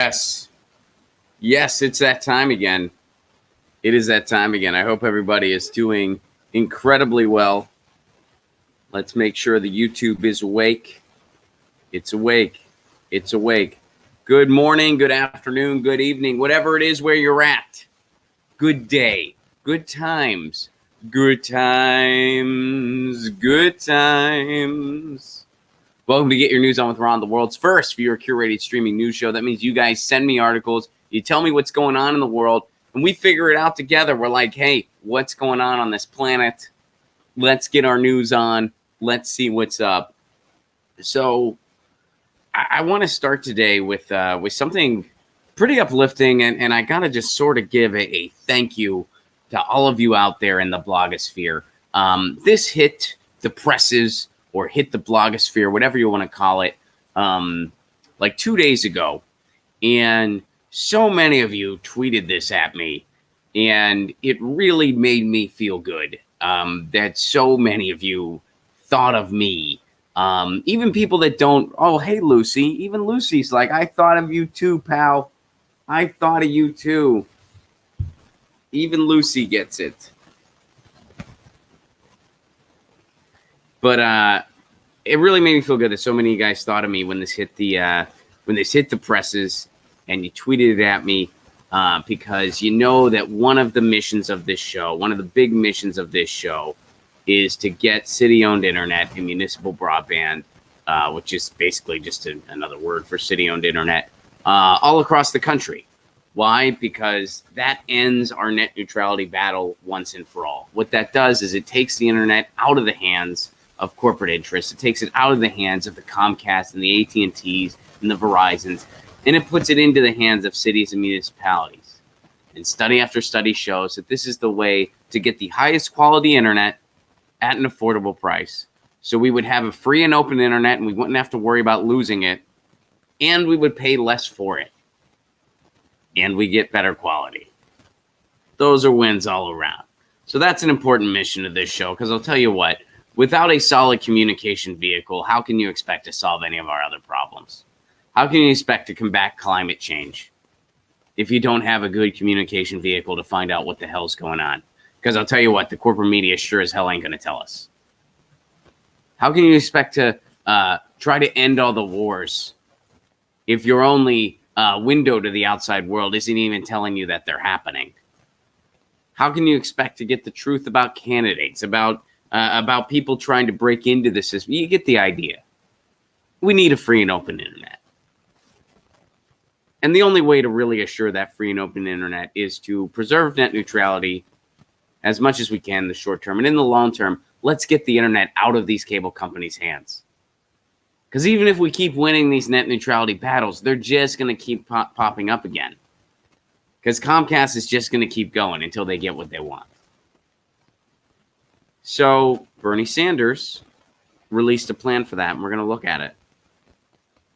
Yes. Yes, it's that time again. It is that time again. I hope everybody is doing incredibly well. Let's make sure the YouTube is awake. It's awake. It's awake. Good morning, good afternoon, good evening, whatever it is where you're at. Good day. Good times. Good times. Good times. Welcome to Get Your News On with Ron, the world's first viewer-curated streaming news show. That means you guys send me articles, you tell me what's going on in the world, and we figure it out together. We're like, hey, what's going on this planet? Let's get our news on. Let's see what's up. So I want to start today with something pretty uplifting, and I got to just sort of give a thank you to all of you out there in the blogosphere. This hit the presses or hit the blogosphere, whatever you want to call it, like 2 days ago. And so many of you tweeted this at me, and it really made me feel good that so many of you thought of me. Even people that don't, oh, hey, Lucy. Even Lucy's like, I thought of you too, pal. I thought of you too. Even Lucy gets it. But it really made me feel good that so many of you guys thought of me when this hit the presses, and you tweeted it at me because you know that one of the missions of this show, one of the big missions of this show, is to get city-owned internet and municipal broadband, which is basically just another word for city-owned internet, all across the country. Why? Because that ends our net neutrality battle once and for all. What that does is it takes the internet out of the hands of corporate interests. It takes it out of the hands of the Comcast and the AT&Ts and the Verizons, and it puts it into the hands of cities and municipalities. And study after study shows that this is the way to get the highest quality internet at an affordable price. So we would have a free and open internet, and we wouldn't have to worry about losing it, and we would pay less for it. And we get better quality. Those are wins all around. So that's an important mission of this show, because I'll tell you what, without a solid communication vehicle, how can you expect to solve any of our other problems? How can you expect to combat climate change if you don't have a good communication vehicle to find out what the hell's going on? Because I'll tell you what, the corporate media sure as hell ain't going to tell us. How can you expect to try to end all the wars if your only window to the outside world isn't even telling you that they're happening? How can you expect to get the truth about candidates, about people trying to break into the system? You get the idea. We need a free and open internet. And the only way to really assure that free and open internet is to preserve net neutrality as much as we can in the short term. And in the long term, let's get the internet out of these cable companies' hands. Because even if we keep winning these net neutrality battles, they're just going to keep popping up again. Because Comcast is just going to keep going until they get what they want. So Bernie Sanders released a plan for that, and we're going to look at it.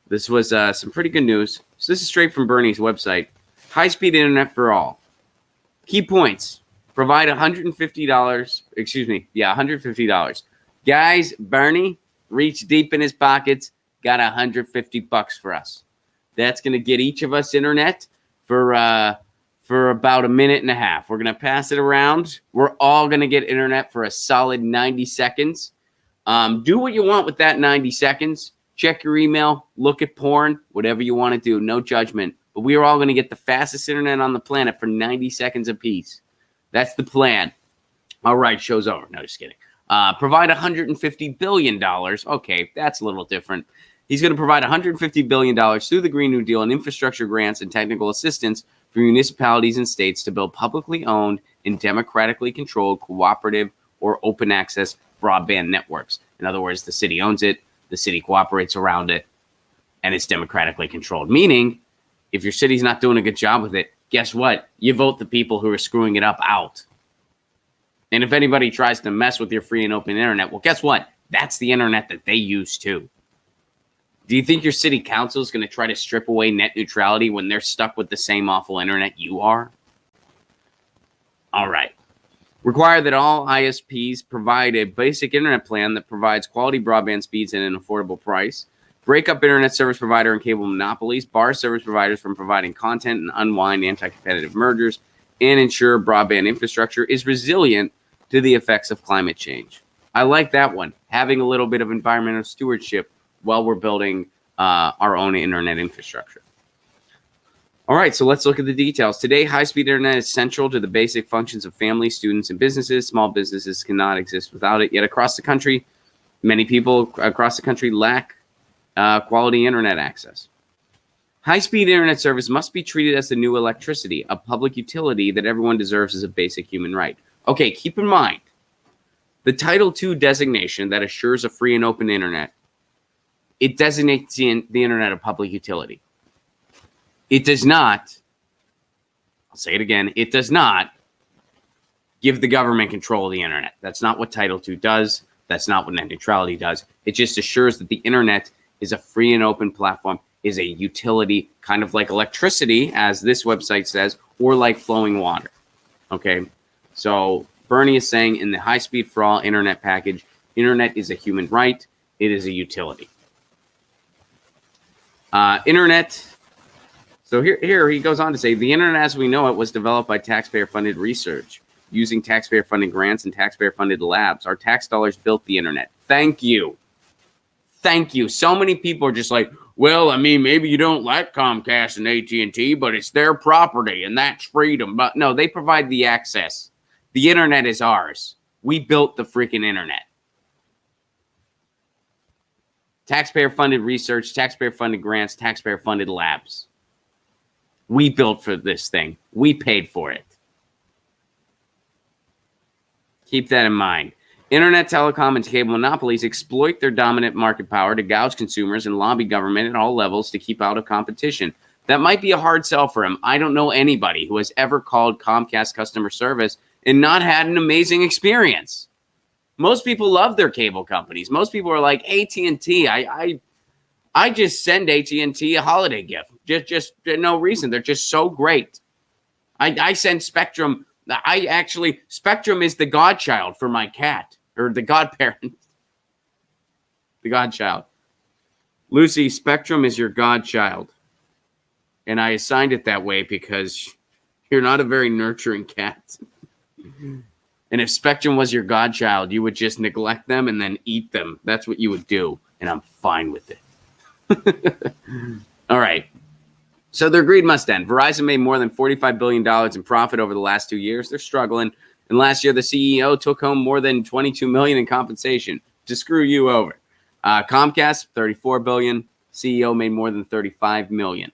This was some pretty good news. So this is straight from Bernie's website. High-speed internet for all. Key points. Provide $150. $150. Guys, Bernie reached deep in his pockets, got $150 for us. That's going to get each of us internet for about a minute and a half. We're going to pass it around. We're all going to get internet for a solid 90 seconds. Do what you want with that 90 seconds. Check your email, look at porn, whatever you want to do. No judgment. But we are all going to get the fastest internet on the planet for 90 seconds apiece. That's the plan. All right, show's over. No, just kidding. Provide $150 billion. Okay, that's a little different. He's going to provide $150 billion through the Green New Deal and infrastructure grants and technical assistance for municipalities and states to build publicly owned and democratically controlled cooperative or open access broadband networks. In other words, the city owns it, the city cooperates around it, and it's democratically controlled. Meaning, if your city's not doing a good job with it, guess what? You vote the people who are screwing it up out. And if anybody tries to mess with your free and open internet, well, guess what? That's the internet that they use too. Do you think your city council is going to try to strip away net neutrality when they're stuck with the same awful internet you are? All right. Require that all ISPs provide a basic internet plan that provides quality broadband speeds at an affordable price. break up internet service provider and cable monopolies, bar service providers from providing content and unwind anti-competitive mergers, and ensure broadband infrastructure is resilient to the effects of climate change. I like that one, having a little bit of environmental stewardship while we're building our own internet infrastructure. All right, so let's look at the details. Today, high-speed internet is central to the basic functions of families, students, and businesses. Small businesses cannot exist without it. Yet across the country, many people across the country lack quality internet access. High-speed internet service must be treated as the new electricity, a public utility that everyone deserves as a basic human right. Okay, keep in mind, the Title II designation that assures a free and open internet, it designates the internet a public utility. It does not, I'll say it again, it does not give the government control of the internet. That's not what Title II does. That's not what net neutrality does. It just assures that the internet is a free and open platform, is a utility, kind of like electricity, as this website says, or like flowing water. Okay, so Bernie is saying in the High Speed for All internet package, internet is a human right. It is a utility. Internet. So here he goes on to say, the internet as we know it was developed by taxpayer-funded research, using taxpayer-funded grants and taxpayer-funded labs. Our tax dollars built the internet. Thank you. Thank you. So many people are just like, well, I mean, maybe you don't like Comcast and AT&T, but it's their property, and that's freedom. But no, they provide the access. The internet is ours. We built the freaking internet. Taxpayer-funded research, taxpayer-funded grants, taxpayer-funded labs. We built for this thing. We paid for it. Keep that in mind. Internet, telecom, and cable monopolies exploit their dominant market power to gouge consumers and lobby government at all levels to keep out of competition. That might be a hard sell for him. I don't know anybody who has ever called Comcast customer service and not had an amazing experience. Most people love their cable companies. Most people are like, AT&T, I just send AT&T a holiday gift. Just no reason. They're just so great. I send Spectrum. Spectrum is the godchild for my cat, or the godparent. The godchild. Lucy, Spectrum is your godchild. And I assigned it that way because you're not a very nurturing cat. And if Spectrum was your godchild, you would just neglect them and then eat them. That's what you would do. And I'm fine with it. All right. So their greed must end. Verizon made more than $45 billion in profit over the last 2 years. They're struggling. And last year, the CEO took home more than $22 million in compensation to screw you over. Comcast, $34 billion. CEO made more than $35 million.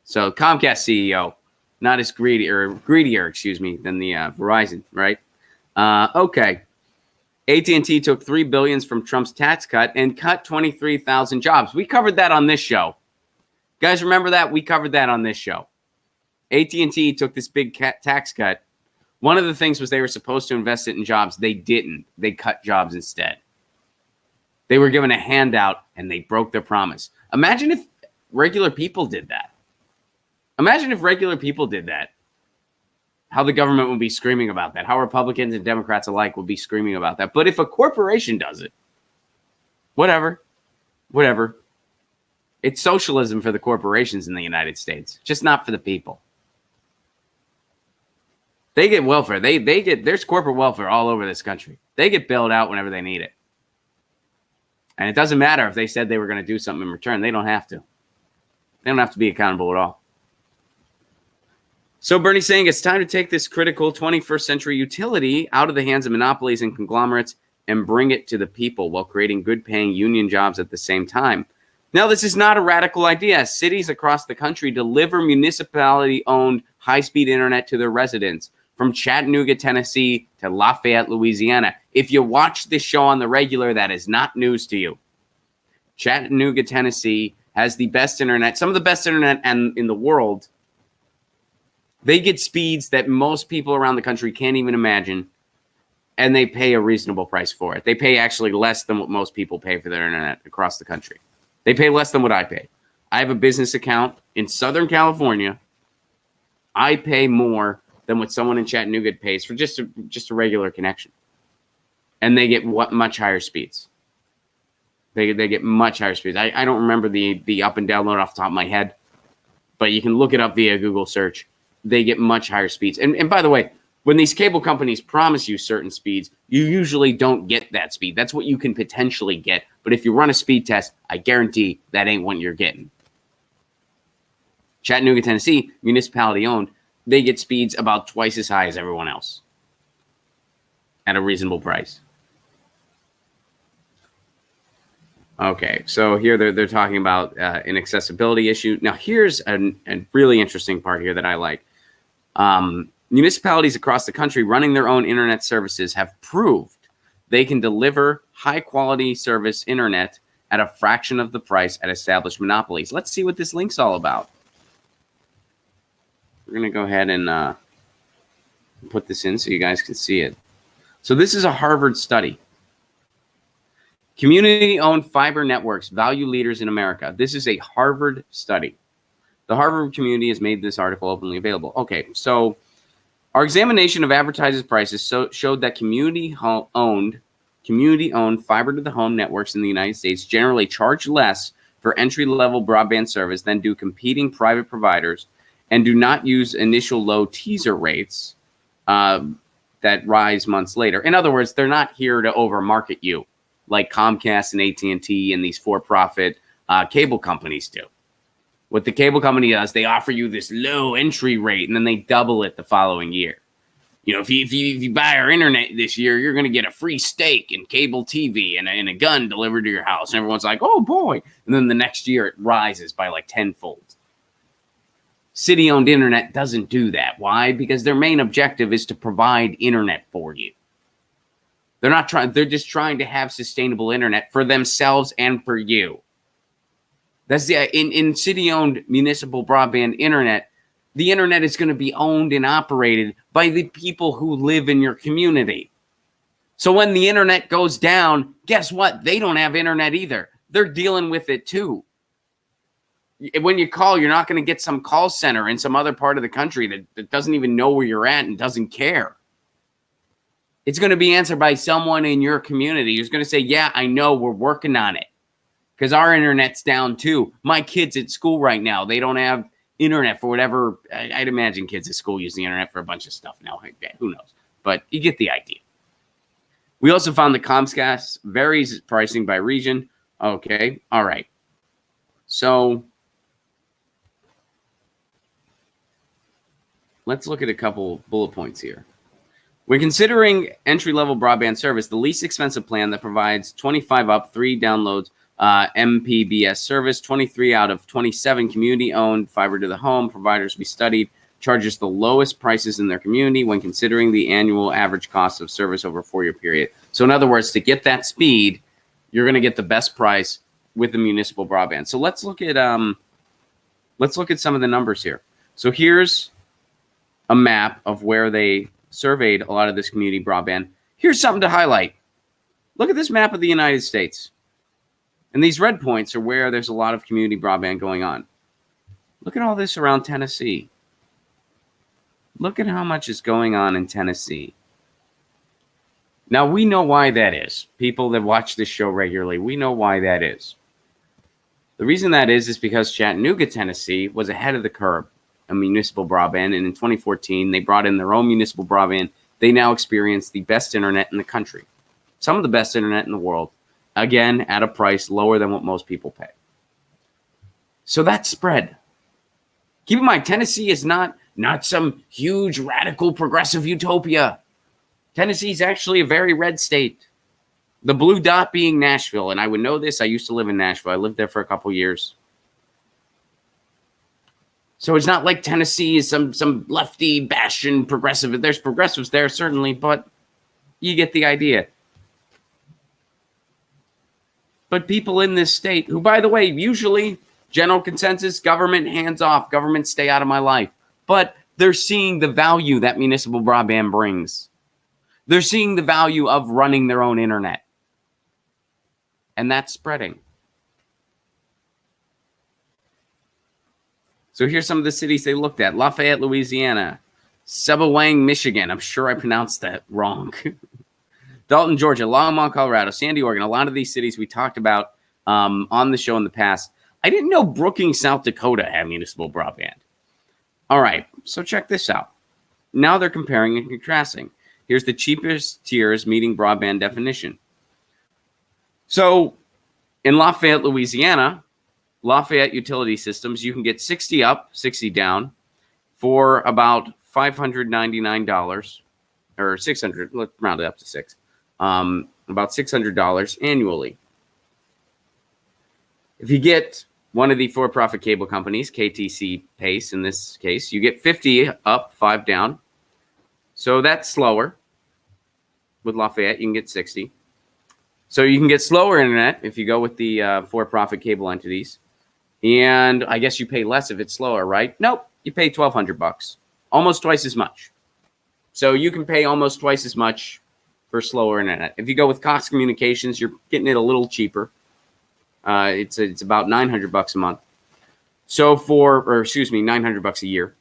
So Comcast CEO, not as greedier, than the Verizon, right? Okay. AT&T took $3 billion from Trump's tax cut and cut 23,000 jobs. We covered that on this show. Guys, remember that? We covered that on this show. AT&T took this big tax cut. One of the things was they were supposed to invest it in jobs. They didn't. They cut jobs instead. They were given a handout, and they broke their promise. Imagine if regular people did that. Imagine if regular people did that. How the government would be screaming about that. How Republicans and Democrats alike would be screaming about that. But if a corporation does it, whatever. It's socialism for the corporations in the United States, just not for the people. They get welfare. There's corporate welfare all over this country. They get bailed out whenever they need it. And it doesn't matter if they said they were going to do something in return. They don't have to. They don't have to be accountable at all. So Bernie's saying it's time to take this critical 21st century utility out of the hands of monopolies and conglomerates and bring it to the people while creating good-paying union jobs at the same time. Now, this is not a radical idea. Cities across the country deliver municipality-owned high-speed internet to their residents, from Chattanooga, Tennessee to Lafayette, Louisiana. If you watch this show on the regular, that is not news to you. Chattanooga, Tennessee has the best internet, some of the best internet in the world. They get speeds that most people around the country can't even imagine, and they pay a reasonable price for it. They pay actually less than what most people pay for their internet across the country. They pay less than what I pay. I have a business account in Southern California. I pay more than what someone in Chattanooga pays for just a regular connection. And they get much higher speeds. They get much higher speeds. I don't remember the up and download off the top of my head, but you can look it up via Google search. They get much higher speeds. And by the way, when these cable companies promise you certain speeds, you usually don't get that speed. That's what you can potentially get. But if you run a speed test, I guarantee that ain't what you're getting. Chattanooga, Tennessee, municipality owned, they get speeds about twice as high as everyone else at a reasonable price. Okay, so here they're talking about an accessibility issue. Now, here's a really interesting part here that I like. Municipalities across the country running their own internet services have proved they can deliver high-quality service internet at a fraction of the price at established monopolies. Let's see what this link's all about. We're going to go ahead and put this in so you guys can see it. So this is a Harvard study. Community-owned fiber networks, value leaders in America. This is a Harvard study. The Harvard community has made this article openly available. Okay, so our examination of advertisers' prices showed that community-owned fiber-to-the-home networks in the United States generally charge less for entry-level broadband service than do competing private providers and do not use initial low teaser rates that rise months later. In other words, they're not here to overmarket you like Comcast and AT&T and these for-profit cable companies do. What the cable company does, they offer you this low entry rate, and then they double it the following year. You know, if you buy our internet this year, you're going to get a free steak and cable TV and a gun delivered to your house. And everyone's like, oh, boy. And then the next year, it rises by like tenfold. City-owned internet doesn't do that. Why? Because their main objective is to provide internet for you. They're just trying to have sustainable internet for themselves and for you. That's in city-owned municipal broadband internet, the internet is going to be owned and operated by the people who live in your community. So when the internet goes down, guess what? They don't have internet either. They're dealing with it too. When you call, you're not going to get some call center in some other part of the country that doesn't even know where you're at and doesn't care. It's going to be answered by someone in your community who's going to say, yeah, I know, we're working on it. Because our internet's down too. My kids at school right now, they don't have internet for whatever. I'd imagine kids at school use the internet for a bunch of stuff now. Who knows? But you get the idea. We also found that Comcast varies pricing by region. Okay. All right. So let's look at a couple bullet points here. When considering entry-level broadband service, the least expensive plan that provides 25 up, 3 downloads, MPBS service, 23 out of 27 community-owned fiber-to-the-home providers we studied charges the lowest prices in their community when considering the annual average cost of service over a 4-year period. So in other words, to get that speed, you're going to get the best price with the municipal broadband. So let's look at some of the numbers here. So here's a map of where they surveyed a lot of this community broadband. Here's something to highlight. Look at this map of the United States. And these red points are where there's a lot of community broadband going on. Look at all this around Tennessee. Look at how much is going on in Tennessee. Now, we know why that is. People that watch this show regularly, we know why that is. The reason that is because Chattanooga, Tennessee was ahead of the curve in municipal broadband. And in 2014, they brought in their own municipal broadband. They now experience the best internet in the country. Some of the best internet in the world. Again, at a price lower than what most people pay. So that's spread. Keep in mind, Tennessee is not some huge, radical, progressive utopia. Tennessee is actually a very red state. The blue dot being Nashville. And I would know this. I used to live in Nashville. I lived there for a couple years. So it's not like Tennessee is some lefty bastion progressive. There's progressives there, certainly, but you get the idea. But people in this state, who, by the way, usually general consensus, government hands off, government stay out of my life. But they're seeing the value that municipal broadband brings. They're seeing the value of running their own internet. And that's spreading. So here's some of the cities they looked at. Lafayette, Louisiana. Sebawang, Michigan. I'm sure I pronounced that wrong. Dalton, Georgia. Longmont, Colorado. Sandy, Oregon. A lot of these cities we talked about on the show in the past. I didn't know Brookings, South Dakota had municipal broadband. All right, so check this out. Now they're comparing and contrasting. Here's the cheapest tiers meeting broadband definition. So in Lafayette, Louisiana, Lafayette Utility Systems, you can get 60 up, 60 down for about $599 or $600. Let's round it up to $6. About $600 annually. If you get one of the for-profit cable companies, KTC Pace in this case, you get 50 up, 5 down. So that's slower. With Lafayette, you can get 60. So you can get slower internet if you go with the for-profit cable entities. And I guess you pay less if it's slower, right? Nope, you pay $1,200, almost twice as much. So you can pay almost twice as much for slower internet. If you go with Cox Communications, you're getting it a little cheaper. It's about $900 a month. So $900 a year.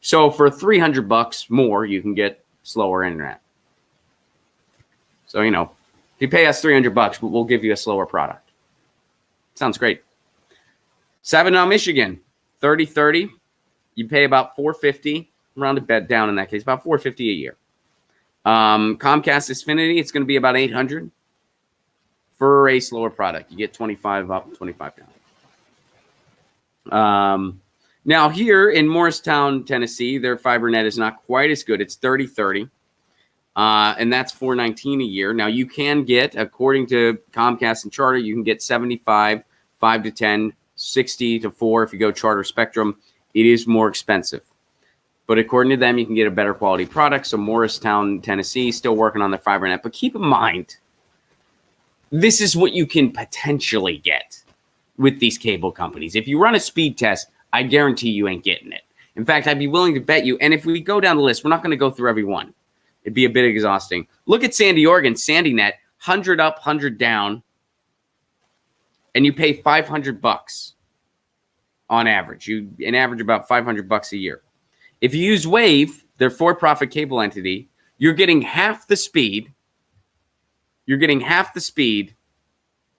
So for $300 more, you can get slower internet. So, if you pay us $300, we'll give you a slower product. Sounds great. Saginaw, Michigan, 30/30. You pay about $450, rounded bed down in that case, about $450 a year. Comcast Xfinity, it's going to be about $800 for a slower product. You get 25 up, 25 down. Now here in Morristown, Tennessee, their fiber net is not quite as good. It's 30/30. And that's $419 a year. Now you can get, according to Comcast and Charter, you can get 75, 5 to 10, 60 to 4. If you go Charter Spectrum, it is more expensive. But according to them, you can get a better quality product. So Morristown, Tennessee, still working on their fiber net. But keep in mind, this is what you can potentially get with these cable companies. If you run a speed test, I guarantee you ain't getting it. In fact, I'd be willing to bet you. And if we go down the list, we're not going to go through every one. It'd be a bit exhausting. Look at Sandy, Oregon, SandyNet, 100 up, 100 down, and you pay $500 on average. You average about $500 a year. If you use Wave, their for-profit cable entity, you're getting half the speed. You're getting half the speed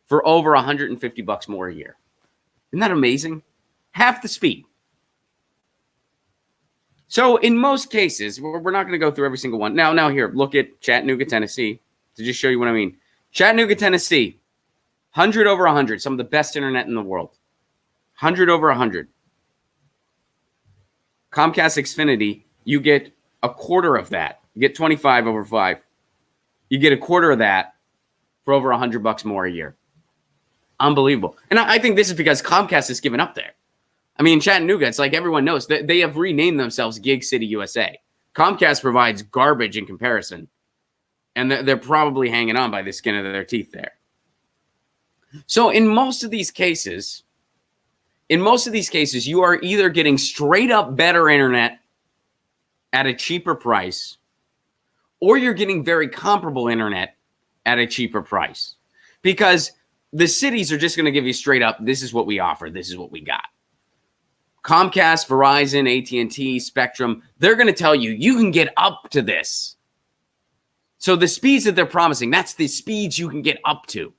for over $150 more a year. Isn't that amazing? Half the speed. So in most cases, we're not going to go through every single one. Now here, look at Chattanooga, Tennessee, to just show you what I mean. Chattanooga, Tennessee, 100 over 100, some of the best internet in the world. 100 over 100. Comcast Xfinity, you get a quarter of that. You get 25 over 5. You get a quarter of that for over $100 more a year. Unbelievable. And I think this is because Comcast has given up there. I mean, Chattanooga, it's like everyone knows that they have renamed themselves Gig City USA. Comcast provides garbage in comparison, and they're probably hanging on by the skin of their teeth there. So in most of these cases, you are either getting straight up better internet at a cheaper price, or you're getting very comparable internet at a cheaper price. Because the cities are just going to give you straight up, this is what we offer, this is what we got. Comcast, Verizon, AT&T, Spectrum, they're going to tell you, you can get up to this. So the speeds that they're promising, that's the speeds you can get up to.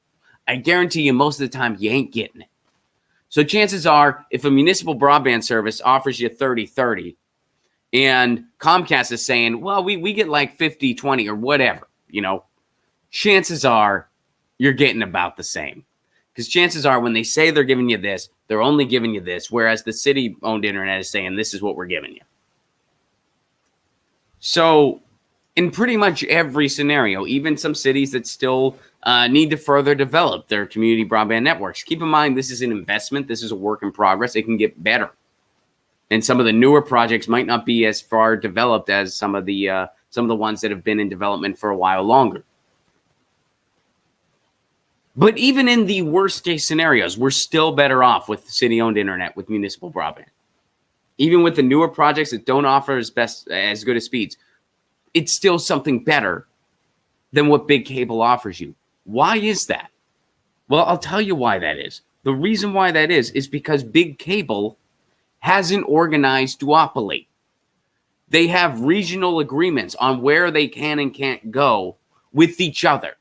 I guarantee you most of the time you ain't getting it. So chances are, if a municipal broadband service offers you 30/30 and Comcast is saying, well, we get like 50/20 or whatever, chances are you're getting about the same. Because chances are when they say they're giving you this, they're only giving you this, whereas the city-owned internet is saying this is what we're giving you. So in pretty much every scenario, even some cities that still need to further develop their community broadband networks, keep in mind this is an investment. This is a work in progress. It can get better. And some of the newer projects might not be as far developed as some of the ones that have been in development for a while longer. But even in the worst case scenarios, we're still better off with city-owned internet, with municipal broadband. Even with the newer projects that don't offer as good as speeds, it's still something better than what big cable offers you. Why is that? Well, I'll tell you why that is. The reason why that is because big cable has an organized duopoly. They have regional agreements on where they can and can't go with each other.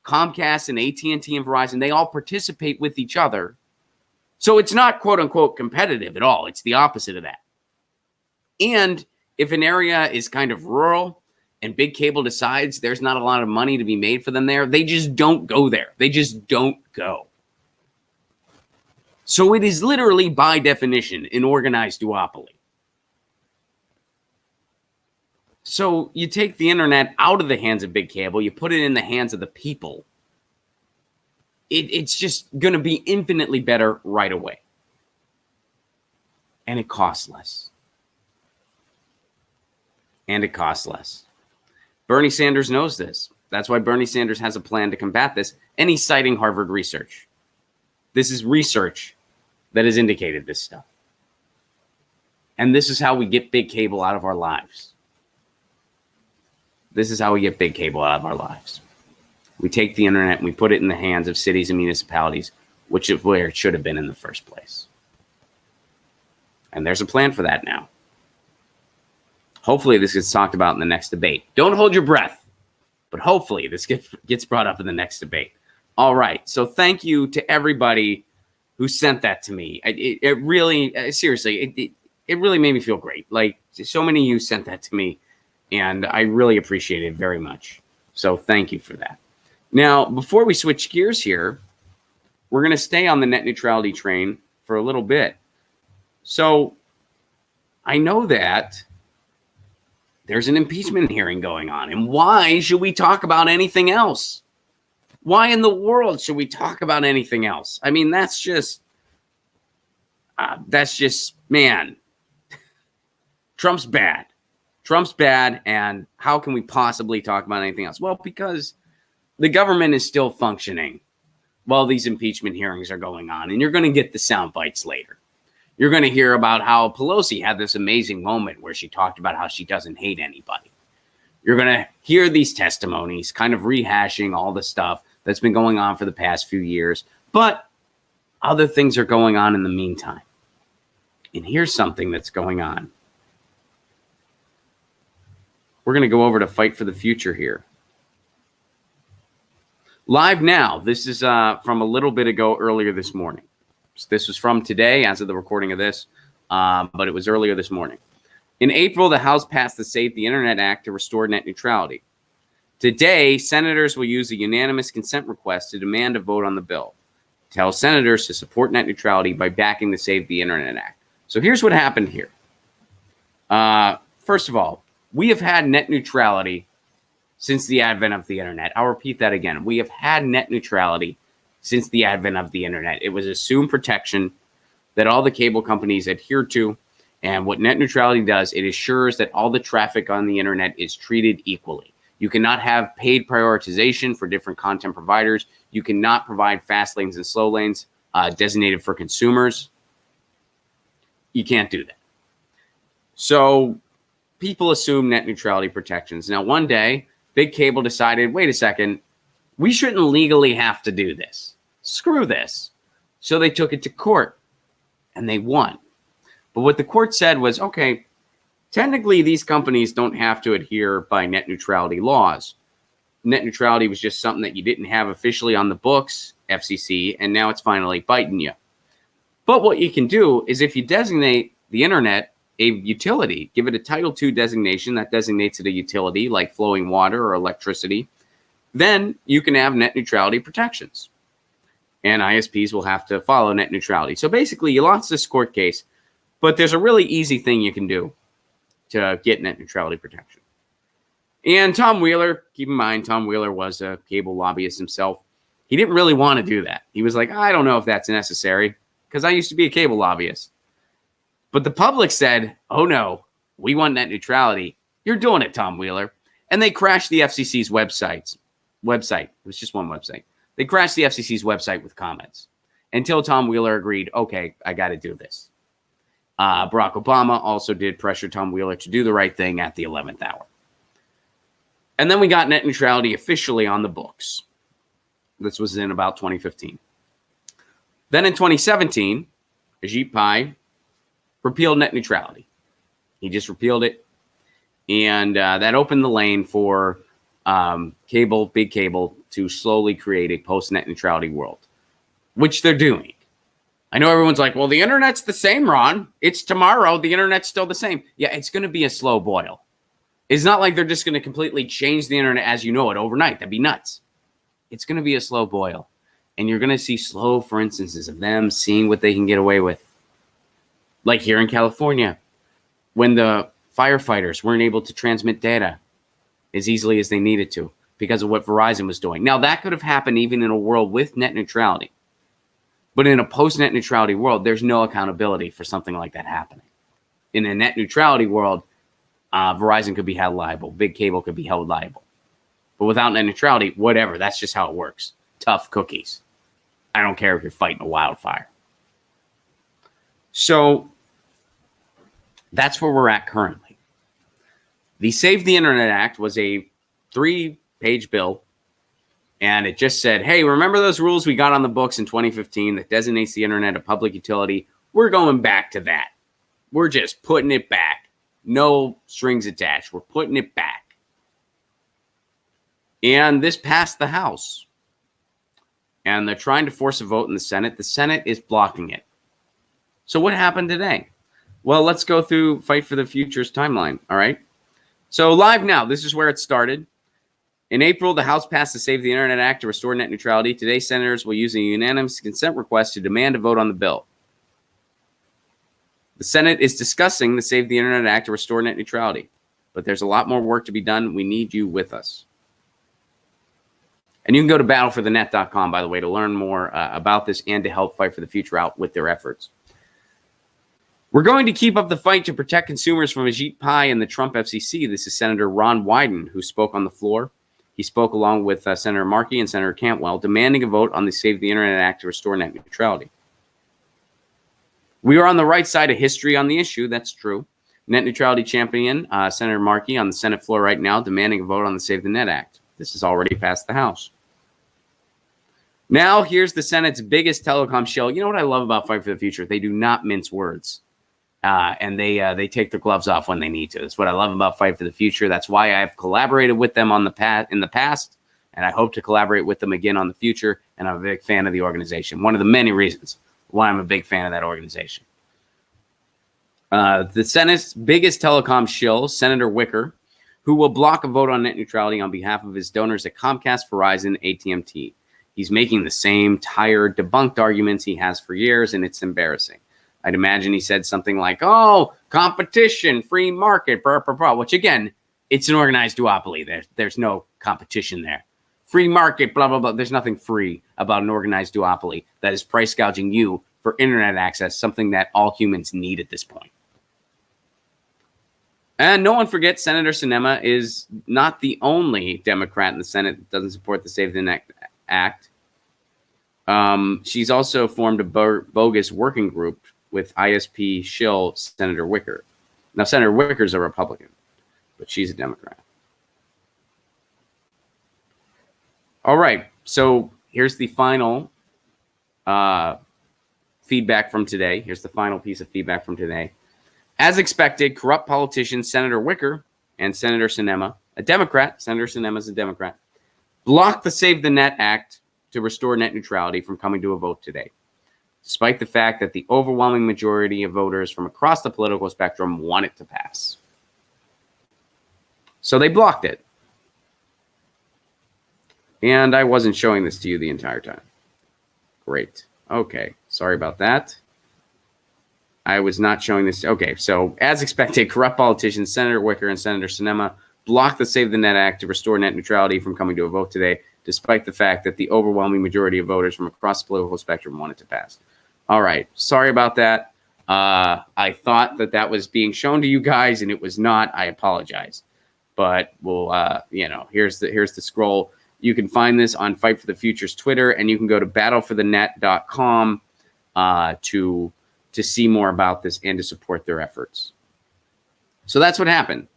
Comcast and AT&T and Verizon, they all participate with each other. So it's not quote unquote competitive at all. It's the opposite of that. And if an area is kind of rural and big cable decides there's not a lot of money to be made for them there, they just don't go there. They just don't go. So it is literally, by definition, an organized duopoly. So you take the internet out of the hands of big cable, you put it in the hands of the people. It's just going to be infinitely better right away. And it costs less. And it costs less. Bernie Sanders knows this. That's why Bernie Sanders has a plan to combat this. And he's citing Harvard research. This is research that has indicated this stuff. And this is how we get big cable out of our lives. This is how we get big cable out of our lives. We take the internet and we put it in the hands of cities and municipalities, which is where it should have been in the first place. And there's a plan for that now. Hopefully this gets talked about in the next debate. Don't hold your breath, but hopefully this gets brought up in the next debate. All right. So thank you to everybody who sent that to me. It really, seriously, it really made me feel great. Like, so many of you sent that to me, and I really appreciate it very much. So thank you for that. Now, before we switch gears here, we're going to stay on the net neutrality train for a little bit. So I know that there's an impeachment hearing going on. And why should we talk about anything else? Why in the world should we talk about anything else? I mean, that's just, man, Trump's bad. Trump's bad. And how can we possibly talk about anything else? Well, because the government is still functioning while these impeachment hearings are going on. And you're going to get the sound bites later. You're going to hear about how Pelosi had this amazing moment where she talked about how she doesn't hate anybody. You're going to hear these testimonies kind of rehashing all the stuff that's been going on for the past few years. But other things are going on in the meantime. And here's something that's going on. We're going to go over to Fight for the Future here. Live now. This is from a little bit ago, earlier this morning. So this was from today, as of the recording of this, but it was earlier this morning. In April, the House passed the Save the Internet Act to restore net neutrality. Today, senators will use a unanimous consent request to demand a vote on the bill. Tell senators to support net neutrality by backing the Save the Internet Act. So here's what happened here. First of all, we have had net neutrality since the advent of the internet. I'll repeat that again. We have had net neutrality since the advent of the internet. It was assumed protection that all the cable companies adhere to. And what net neutrality does, it assures that all the traffic on the internet is treated equally. You cannot have paid prioritization for different content providers. You cannot provide fast lanes and slow lanes designated for consumers. You can't do that. So people assume net neutrality protections. Now, one day, big cable decided, wait a second, we shouldn't legally have to do this. Screw this. So they took it to court and they won. But what the court said was, okay, technically these companies don't have to adhere by net neutrality laws. Net neutrality was just something that you didn't have officially on the books, FCC, and now it's finally biting you. But what you can do is if you designate the internet a utility, give it a Title II designation that designates it a utility like flowing water or electricity, then you can have net neutrality protections. And ISPs will have to follow net neutrality. So basically, you lost this court case, but there's a really easy thing you can do to get net neutrality protection. And Tom Wheeler, keep in mind, Tom Wheeler was a cable lobbyist himself. He didn't really want to do that. He was like, I don't know if that's necessary because I used to be a cable lobbyist. But the public said, oh no, we want net neutrality. You're doing it, Tom Wheeler. And they crashed the FCC's website. It was just one website. They crashed the FCC's website with comments until Tom Wheeler agreed, okay, I got to do this. Barack Obama also did pressure Tom Wheeler to do the right thing at the 11th hour. And then we got net neutrality officially on the books. This was in about 2015. Then in 2017, Ajit Pai repealed net neutrality. He just repealed it. And that opened the lane for big cable, to slowly create a post-net neutrality world, which they're doing. I know everyone's like, well, the internet's the same, Ron. It's tomorrow. The internet's still the same. Yeah, it's going to be a slow boil. It's not like they're just going to completely change the internet as you know it overnight. That'd be nuts. It's going to be a slow boil. And you're going to see slow, for instances, of them seeing what they can get away with. Like here in California, when the firefighters weren't able to transmit data as easily as they needed to because of what Verizon was doing. Now, that could have happened even in a world with net neutrality. But in a post-net neutrality world, there's no accountability for something like that happening. In a net neutrality world, Verizon could be held liable. Big cable could be held liable. But without net neutrality, whatever. That's just how it works. Tough cookies. I don't care if you're fighting a wildfire. So that's where we're at currently. The Save the Internet Act was a 3-page bill. And it just said, hey, remember those rules we got on the books in 2015 that designates the internet a public utility? We're going back to that. We're just putting it back. No strings attached. We're putting it back. And this passed the House. And they're trying to force a vote in the Senate. The Senate is blocking it. So what happened today? Well, let's go through Fight for the Future's timeline, all right? So live now, this is where it started. In April, the House passed the Save the Internet Act to restore net neutrality. Today, senators will use a unanimous consent request to demand a vote on the bill. The Senate is discussing the Save the Internet Act to restore net neutrality, but there's a lot more work to be done. We need you with us. And you can go to battleforthenet.com, by the way, to learn more about this and to help Fight for the Future out with their efforts. We're going to keep up the fight to protect consumers from Ajit Pai and the Trump FCC. This is Senator Ron Wyden, who spoke on the floor. He spoke along with Senator Markey and Senator Cantwell, demanding a vote on the Save the Internet Act to restore net neutrality. We are on the right side of history on the issue. That's true. Net neutrality champion Senator Markey on the Senate floor right now, demanding a vote on the Save the Net Act. This has already passed the House. Now, here's the Senate's biggest telecom shill. You know what I love about Fight for the Future? They do not mince words. And they take their gloves off when they need to. That's what I love about Fight for the Future. That's why I've collaborated with them in the past, and I hope to collaborate with them again on the future. And I'm a big fan of the organization. One of the many reasons why I'm a big fan of that organization. The Senate's biggest telecom shill, Senator Wicker, who will block a vote on net neutrality on behalf of his donors at Comcast, Verizon, AT&T. He's making the same tired, debunked arguments he has for years, and it's embarrassing. I'd imagine he said something like, oh, competition, free market, blah, blah, blah, which, again, it's an organized duopoly. There's no competition there. Free market, blah, blah, blah. There's nothing free about an organized duopoly that is price gouging you for internet access, something that all humans need at this point. And no one forgets Senator Sinema is not the only Democrat in the Senate that doesn't support the Save the Net Act. She's also formed a bogus working group with ISP shill Senator Wicker. Now, Senator Wicker's a Republican, but she's a Democrat. All right, so here's the final feedback from today. Here's the final piece of feedback from today. As expected, corrupt politicians Senator Wicker and Senator Sinema, a Democrat, Senator Sinema's a Democrat, blocked the Save the Net Act to restore net neutrality from coming to a vote today, despite the fact that the overwhelming majority of voters from across the political spectrum want it to pass. So they blocked it. And I wasn't showing this to you the entire time. Great. Okay. Sorry about that. I was not showing this. Okay. So as expected, corrupt politicians Senator Wicker and Senator Sinema blocked the Save the Net Act to restore net neutrality from coming to a vote today, despite the fact that the overwhelming majority of voters from across the political spectrum want it to pass. All right. Sorry about that. I thought that was being shown to you guys, and it was not. I apologize. But we'll, here's the scroll. You can find this on Fight for the Future's Twitter, and you can go to battleforthenet.com to see more about this and to support their efforts. So that's what happened.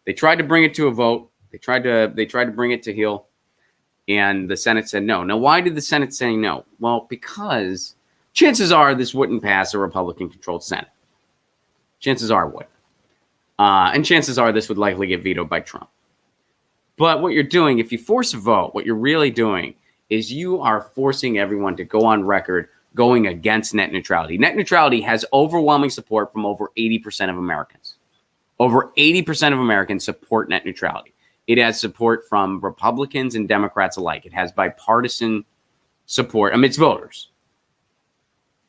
They tried to bring it to a vote. They tried to bring it to heel, and the Senate said no. Now, why did the Senate say no? Well, because chances are this wouldn't pass a Republican-controlled Senate. Chances are it would. And chances are this would likely get vetoed by Trump. But what you're doing, if you force a vote, what you're really doing is you are forcing everyone to go on record going against net neutrality. Net neutrality has overwhelming support from over 80% of Americans. Over 80% of Americans support net neutrality. It has support from Republicans and Democrats alike. It has bipartisan support amidst voters.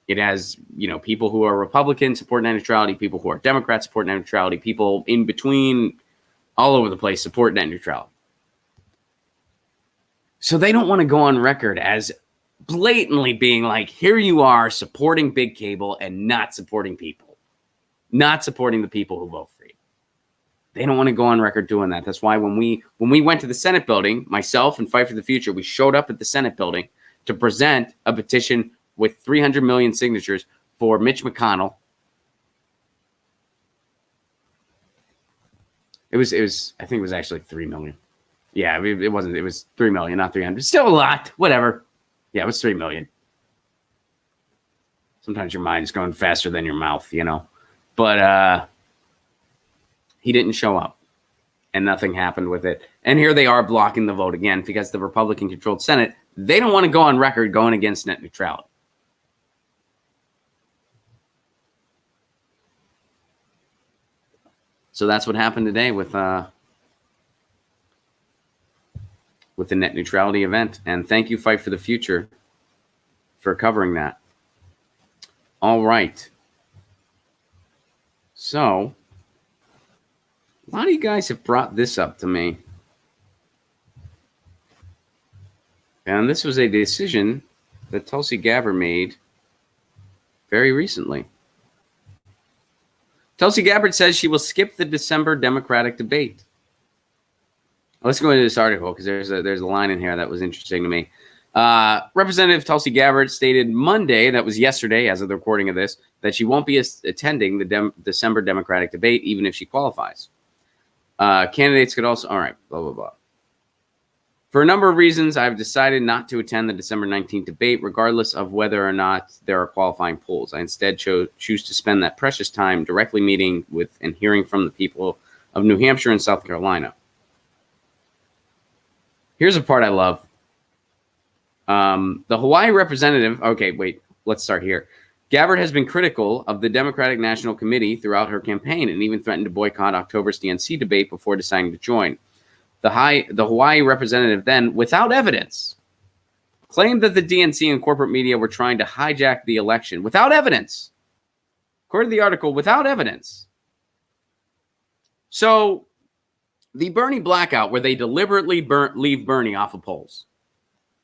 It has, people who are Republicans support net neutrality, people who are Democrats support net neutrality, people in between, all over the place support net neutrality. So they don't want to go on record as blatantly being like, here you are supporting big cable and not supporting people, not supporting the people who vote for you. They don't want to go on record doing that. That's why when we went to the Senate building, myself and Fight for the Future, we showed up at the Senate building to present a petition with 300 million signatures for Mitch McConnell. It was I think it was actually 3 million. Yeah, it wasn't. It was 3 million, not 300. Still a lot. Whatever. Yeah, it was 3 million. Sometimes your mind's going faster than your mouth, But he didn't show up, and nothing happened with it. And here they are blocking the vote again because the Republican-controlled Senate, they don't want to go on record going against net neutrality. So that's what happened today with the net neutrality event. And thank you, Fight for the Future, for covering that. All right. So a lot of you guys have brought this up to me. And this was a decision that Tulsi Gabbard made very recently. Tulsi Gabbard says she will skip the December Democratic debate. Let's go into this article because there's a line in here that was interesting to me. Representative Tulsi Gabbard stated Monday, that was yesterday as of the recording of this, that she won't be attending the December Democratic debate even if she qualifies. Candidates could also, all right, blah, blah, blah. For a number of reasons, I've decided not to attend the December 19th debate, regardless of whether or not there are qualifying polls. I instead choose to spend that precious time directly meeting with and hearing from the people of New Hampshire and South Carolina. Here's a part I love. The Hawaii representative, okay, wait, let's start here. Gabbard has been critical of the Democratic National Committee throughout her campaign and even threatened to boycott October's DNC debate before deciding to join. The Hawaii representative then, without evidence, claimed that the DNC and corporate media were trying to hijack the election. Without evidence. According to the article, without evidence. So the Bernie blackout, where they deliberately leave Bernie off of polls.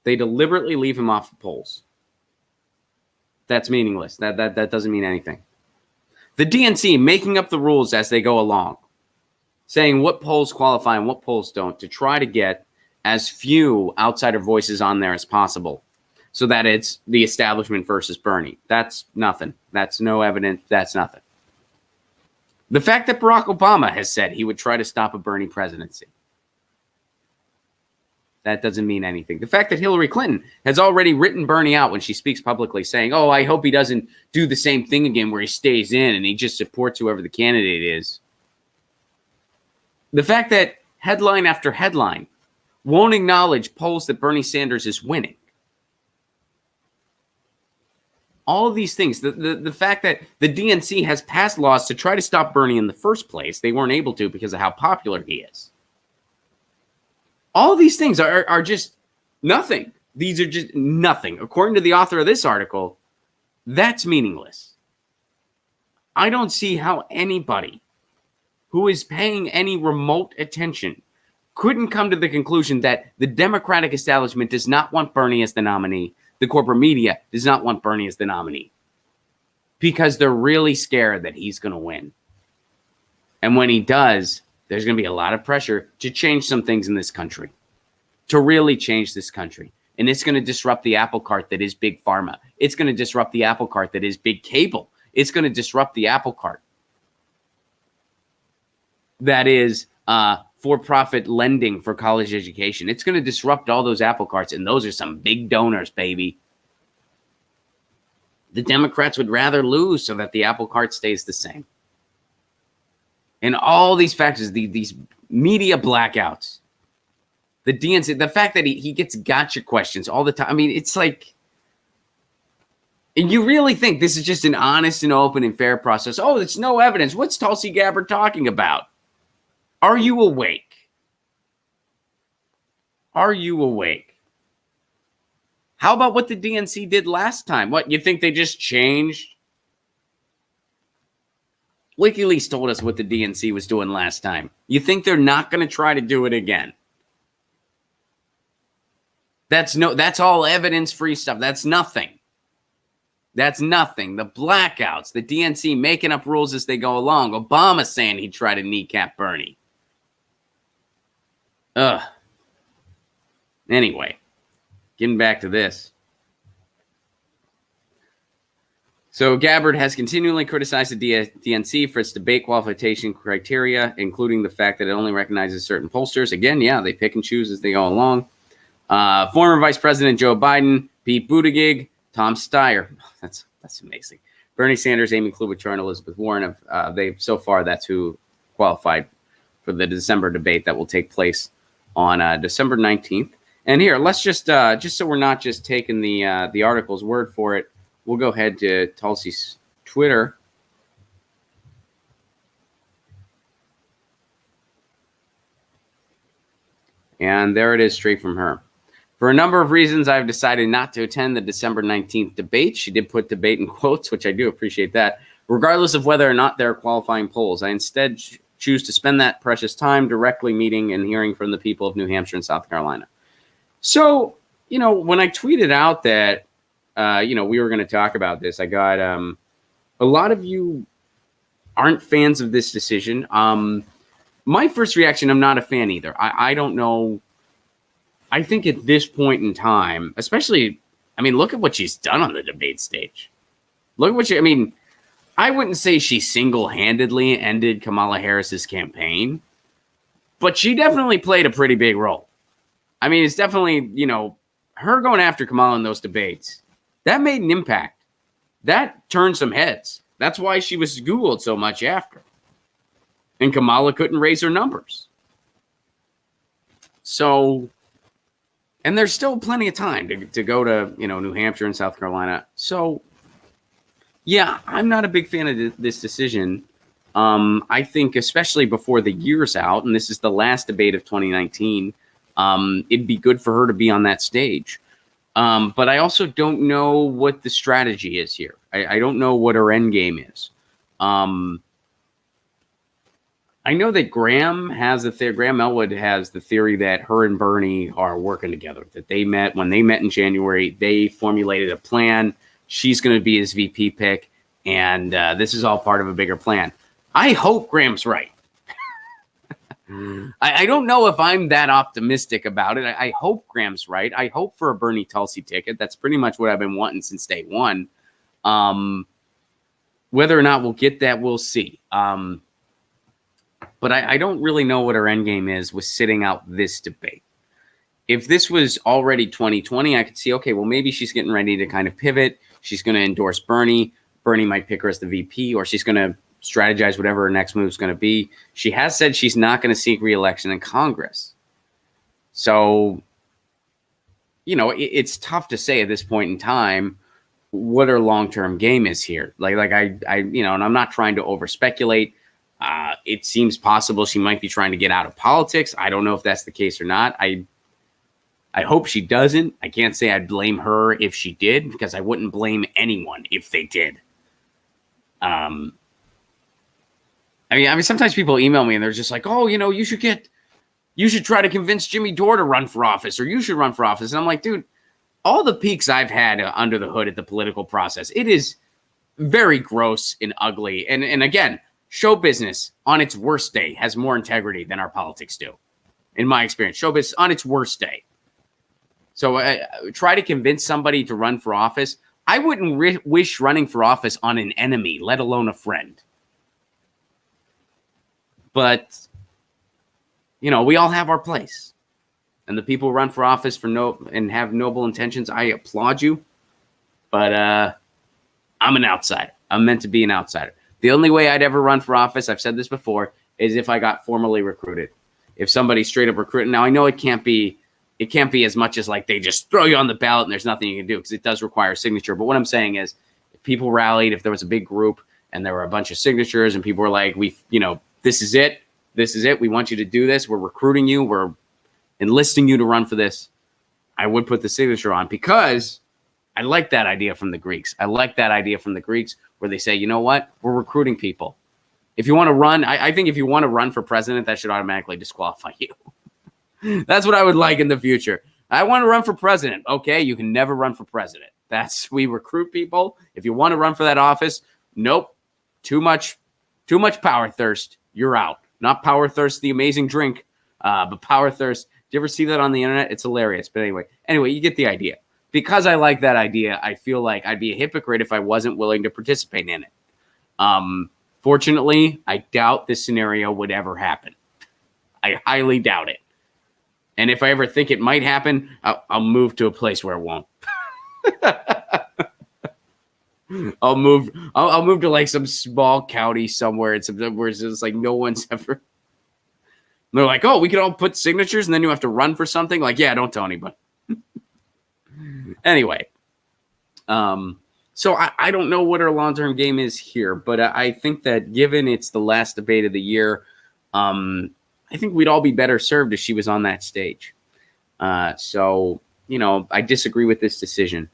They deliberately leave him off of polls. That's meaningless. That doesn't mean anything. The DNC making up the rules as they go along, saying what polls qualify and what polls don't, to try to get as few outsider voices on there as possible so that it's the establishment versus Bernie. That's nothing. That's no evidence. That's nothing. The fact that Barack Obama has said he would try to stop a Bernie presidency, that doesn't mean anything. The fact that Hillary Clinton has already written Bernie out when she speaks publicly saying, oh, I hope he doesn't do the same thing again where he stays in and he just supports whoever the candidate is. The fact that headline after headline won't acknowledge polls that Bernie Sanders is winning. All of these things, the fact that the DNC has passed laws to try to stop Bernie in the first place, they weren't able to because of how popular he is. All of these things are just nothing. These are just nothing. According to the author of this article, that's meaningless. I don't see how anybody who is paying any remote attention couldn't come to the conclusion that the Democratic establishment does not want Bernie as the nominee. The corporate media does not want Bernie as the nominee because they're really scared that he's going to win. And when he does, there's going to be a lot of pressure to change some things in this country, to really change this country. And it's going to disrupt the apple cart that is big pharma. It's going to disrupt the apple cart that is big cable. It's going to disrupt the apple cart that is for-profit lending for college education. It's going to disrupt all those apple carts, and those are some big donors, baby. The Democrats would rather lose so that the apple cart stays the same. And all these factors, these media blackouts, The DNC, the fact that he gets gotcha questions all the time. I mean, it's like, and you really think this is just an honest and open and fair process? Oh, it's no evidence. What's Tulsi Gabbard talking about? Are you awake? Are you awake? How about what the DNC did last time? What, you think they just changed? WikiLeaks told us what the DNC was doing last time. You think they're not going to try to do it again? That's all evidence-free stuff. That's nothing. That's nothing. The blackouts, the DNC making up rules as they go along. Obama saying he'd try to kneecap Bernie. Ugh. Anyway, getting back to this. So Gabbard has continually criticized the DNC for its debate qualification criteria, including the fact that it only recognizes certain pollsters. Again, yeah, they pick and choose as they go along. Former Vice President Joe Biden, Pete Buttigieg, Tom Steyer. That's amazing. Bernie Sanders, Amy Klobuchar, and Elizabeth Warren. So far, that's who qualified for the December debate that will take place on December 19th. And here, let's just so we're not just taking the article's word for it, we'll go ahead to Tulsi's Twitter. And there it is, straight from her. For a number of reasons, I've decided not to attend the December 19th debate. She did put debate in quotes, which I do appreciate that. Regardless of whether or not there are qualifying polls, I instead choose to spend that precious time directly meeting and hearing from the people of New Hampshire and South Carolina. So, when I tweeted out that, we were going to talk about this, I got a lot of you aren't fans of this decision. My first reaction, I'm not a fan either. I don't know. I think at this point in time, especially, look at what she's done on the debate stage. Look at what I wouldn't say she single-handedly ended Kamala Harris's campaign, but she definitely played a pretty big role. It's definitely, her going after Kamala in those debates, that made an impact. That turned some heads. That's why she was Googled so much after. And Kamala couldn't raise her numbers. So, and there's still plenty of time to go to, New Hampshire and South Carolina. So, yeah, I'm not a big fan of this decision. I think especially before the year's out, and this is the last debate of 2019, it'd be good for her to be on that stage. But I also don't know what the strategy is here. I don't know what her end game is. I know that Graham Elwood has the theory that her and Bernie are working together, that when they met in January, they formulated a plan. She's going to be his VP pick, and this is all part of a bigger plan. I hope Graham's right. I don't know if I'm that optimistic about it. I hope Graham's right. I hope for a Bernie Tulsi ticket. That's pretty much what I've been wanting since day one. Whether or not we'll get that, we'll see. But I don't really know what her end game is with sitting out this debate. If this was already 2020, I could see, okay, well, maybe she's getting ready to kind of pivot. She's going to endorse Bernie. Bernie might pick her as the VP, or she's going to strategize whatever her next move is going to be. She has said she's not going to seek re-election in Congress. So, it's tough to say at this point in time what her long-term game is here. And I'm not trying to over-speculate. It seems possible she might be trying to get out of politics. I don't know if that's the case or not. I hope she doesn't. I can't say I'd blame her if she did, because I wouldn't blame anyone if they did. Sometimes people email me and they're just like, oh, you should try to convince Jimmy Dore to run for office, or you should run for office. And I'm like, dude, all the peaks I've had under the hood at the political process, it is very gross and ugly. And again, show business on its worst day has more integrity than our politics do, in my experience. Show business on its worst day. So try to convince somebody to run for office. I wouldn't wish running for office on an enemy, let alone a friend. But, we all have our place. And the people who run for office and have noble intentions, I applaud you. But I'm an outsider. I'm meant to be an outsider. The only way I'd ever run for office, I've said this before, is if I got formally recruited. if somebody's straight up recruiting. Now, I know it can't be as much as like they just throw you on the ballot and there's nothing you can do, because it does require a signature. But what I'm saying is, if people rallied, if there was a big group and there were a bunch of signatures and people were like, this is it. We want you to do this. We're recruiting you. We're enlisting you to run for this. I would put the signature on, because I like that idea from the Greeks. Where they say, you know what? We're recruiting people. If you want to run, I think if you want to run for president, that should automatically disqualify you. That's what I would like in the future. I want to run for president. Okay, you can never run for president. We recruit people. If you want to run for that office, nope. Too much power thirst. You're out. Not Power Thirst, the amazing drink, but Power Thirst. Do you ever see that on the internet? It's hilarious. But anyway, you get the idea. Because I like that idea, I feel like I'd be a hypocrite if I wasn't willing to participate in it. Fortunately, I doubt this scenario would ever happen. I highly doubt it. And if I ever think it might happen, I'll move to a place where it won't. I'll move to like some small county somewhere where it's just like no one's ever. They're like, oh, we can all put signatures and then you have to run for something. Like, yeah, don't tell anybody. Anyway, so I don't know what our long-term game is here, but I think that given it's the last debate of the year, I think we'd all be better served if she was on that stage. So, I disagree with this decision.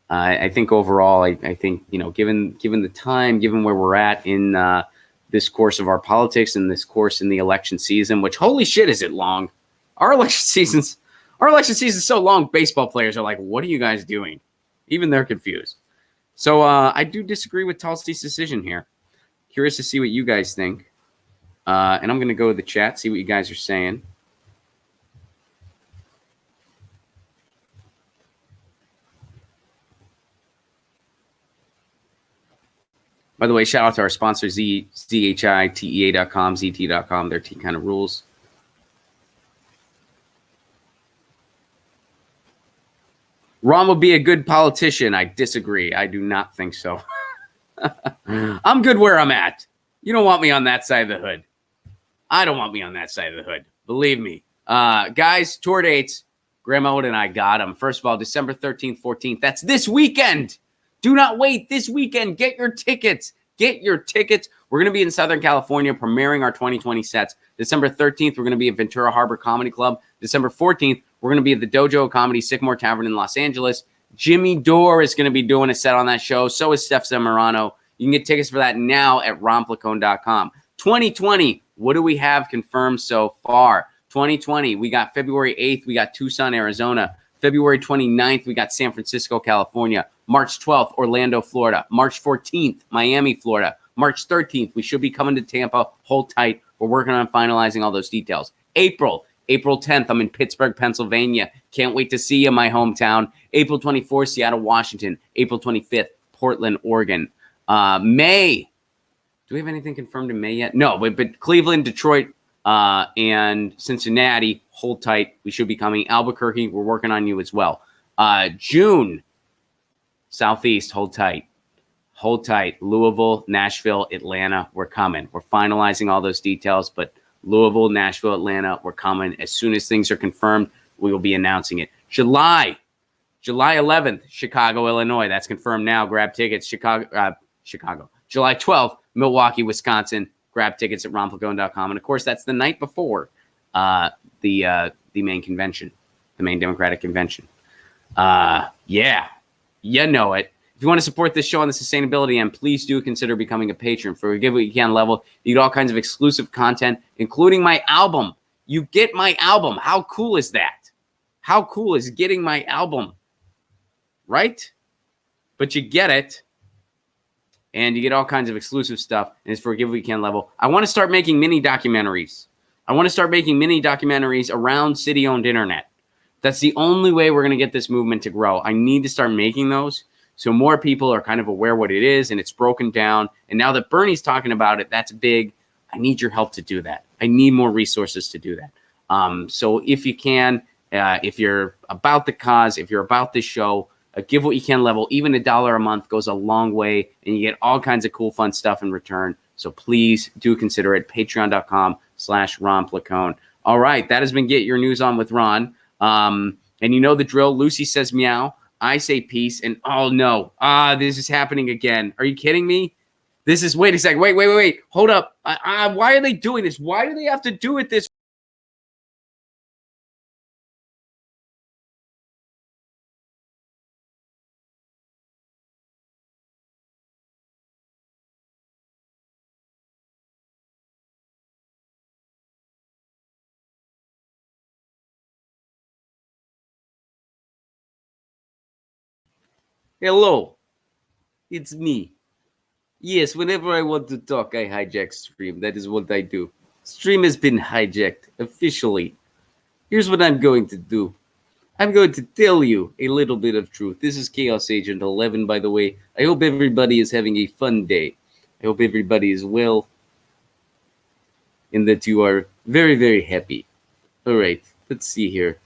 I think overall, I think, given the time, given where we're at in this course of our politics and this course in the election season, which holy shit, is it long? Our election season's so long, baseball players are like, what are you guys doing? Even they're confused. So I do disagree with Tulsi's decision here. Curious to see what you guys think. And I'm going to go to the chat, see what you guys are saying. By the way, shout out to our sponsor, ZHITEA.com, ZT.com, their T kind of rules. Ron will be a good politician. I disagree. I do not think so. I'm good where I'm at. You don't want me on that side of the hood. I don't want me on that side of the hood. Believe me. Guys, tour dates. Graham Elwood and I got them. First of all, December 13th, 14th. That's this weekend. Do not wait. This weekend. Get your tickets. We're going to be in Southern California premiering our 2020 sets. December 13th, we're going to be at Ventura Harbor Comedy Club. December 14th, we're going to be at the Dojo Comedy Sycamore Tavern in Los Angeles. Jimmy Dore is going to be doing a set on that show. So is Steph Zamorano. You can get tickets for that now at romplacone.com. 2020, what do we have confirmed so far? 2020, we got February 8th, we got Tucson, Arizona. February 29th, we got San Francisco, California. March 12th, Orlando, Florida. March 14th, Miami, Florida. March 13th, we should be coming to Tampa. Hold tight. We're working on finalizing all those details. April 10th, I'm in Pittsburgh, Pennsylvania. Can't wait to see you, my hometown. April 24th, Seattle, Washington. April 25th, Portland, Oregon. May. Do we have anything confirmed in May yet? No, but Cleveland, Detroit, and Cincinnati. Hold tight. We should be coming. Albuquerque, we're working on you as well. June, Southeast, hold tight. Louisville, Nashville, Atlanta, we're coming. We're finalizing all those details, but Louisville, Nashville, Atlanta, we're coming. As soon as things are confirmed, we will be announcing it. July 11th, Chicago, Illinois. That's confirmed now. Grab tickets. Chicago. July 12th, Milwaukee, Wisconsin. Grab tickets at romplacone.com. And, of course, that's the night before the main convention, the main Democratic convention. Yeah, you know it. If you want to support this show on the sustainability end, please do consider becoming a patron. For a Give What You Can level, you get all kinds of exclusive content, including my album. You get my album. How cool is that? How cool is getting my album? Right? But you get it. And you get all kinds of exclusive stuff. And it's for a Give What You Can level. I want to start making mini documentaries. Around city-owned internet. That's the only way we're going to get this movement to grow. I need to start making those so more people are kind of aware what it is and it's broken down. And now that Bernie's talking about it, that's big. I need your help to do that. I need more resources to do that. So if you can, if you're about the cause, if you're about this show, Give What You Can level, even $1 a month goes a long way, and you get all kinds of cool, fun stuff in return. So please do consider it. Patreon.com/Ron Placone. All right, that has been Get Your News On with Ron. And you know the drill. Lucy says meow. I say peace. And oh no, this is happening again. Are you kidding me? This is, wait a second. Wait. Hold up. Why are they doing this? Why do they have to do it this? Hello, it's me. Yes, whenever I want to talk, I hijack stream. That is what I do. Stream has been hijacked officially. Here's what I'm going to do. I'm going to tell you a little bit of truth. This is Chaos Agent 11, by the way. I hope everybody is having a fun day. I hope everybody is well and that you are very, very happy. All right, let's see here.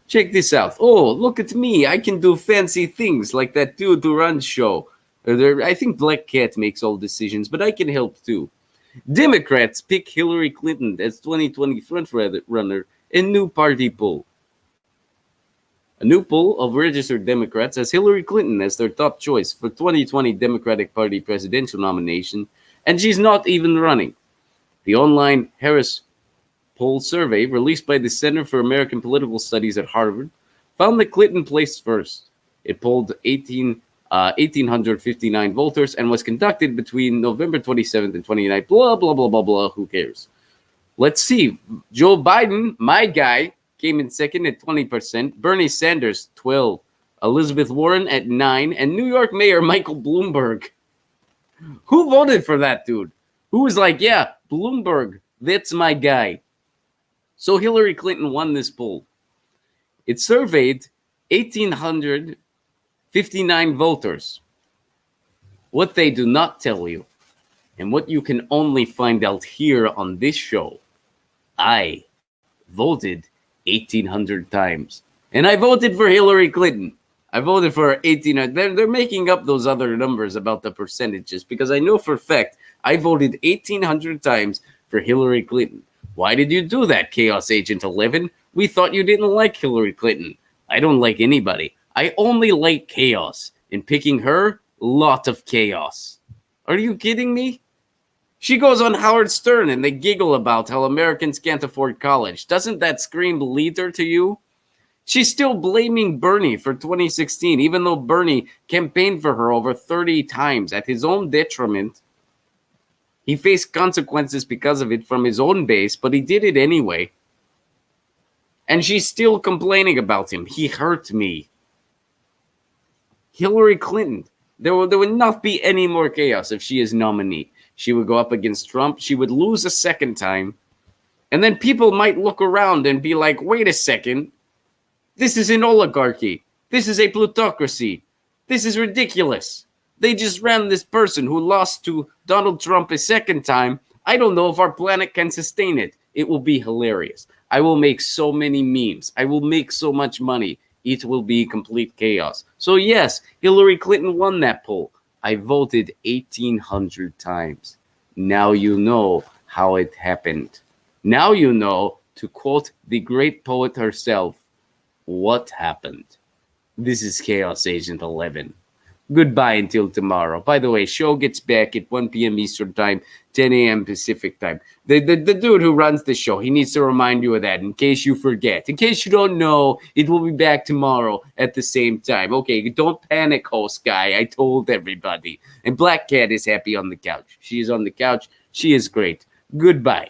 Check this out. Oh, look at me. I can do fancy things like that dude who runs show. I think Black Cat makes all decisions, but I can help too. Democrats pick Hillary Clinton as 2020 frontrunner in new party poll. A new poll of registered Democrats has Hillary Clinton as their top choice for 2020 Democratic Party presidential nomination, and she's not even running. The online Harris poll survey released by the Center for American Political Studies at Harvard found that Clinton placed first. It polled 1,859 voters and was conducted between November 27th and 29th. Blah, blah, blah, blah, blah. Who cares? Let's see. Joe Biden, my guy, came in second at 20%. Bernie Sanders, 12%. Elizabeth Warren at 9%. And New York Mayor Michael Bloomberg. Who voted for that dude? Who was like, yeah, Bloomberg, that's my guy. So Hillary Clinton won this poll. It surveyed 1,859 voters. What they do not tell you, and what you can only find out here on this show, I voted 1,800 times. And I voted for Hillary Clinton. I voted for 1,800. They're making up those other numbers about the percentages because I know for a fact I voted 1,800 times for Hillary Clinton. Why did you do that, Chaos Agent 11? We thought you didn't like Hillary Clinton. I don't like anybody. I only like chaos. In picking her, lot of chaos. Are you kidding me? She goes on Howard Stern and they giggle about how Americans can't afford college. Doesn't that scream leader to you? She's still blaming Bernie for 2016, even though Bernie campaigned for her over 30 times at his own detriment. He faced consequences because of it from his own base, but he did it anyway. And she's still complaining about him. He hurt me. Hillary Clinton. There would not be any more chaos if she is nominee. She would go up against Trump. She would lose a second time. And then people might look around and be like, wait a second. This is an oligarchy. This is a plutocracy. This is ridiculous. They just ran this person who lost to Donald Trump a second time. I don't know if our planet can sustain it. It will be hilarious. I will make so many memes. I will make so much money. It will be complete chaos. So yes, Hillary Clinton won that poll. I voted 1,800 times. Now you know how it happened. Now you know, to quote the great poet herself, what happened. This is Chaos Agent 11. Goodbye until tomorrow. By the way, show gets back at 1 p.m. Eastern Time, 10 a.m. Pacific Time. The dude who runs the show, he needs to remind you of that in case you forget. In case you don't know, it will be back tomorrow at the same time. Okay, don't panic, host guy. I told everybody. And Black Cat is happy on the couch. She is on the couch. She is great. Goodbye.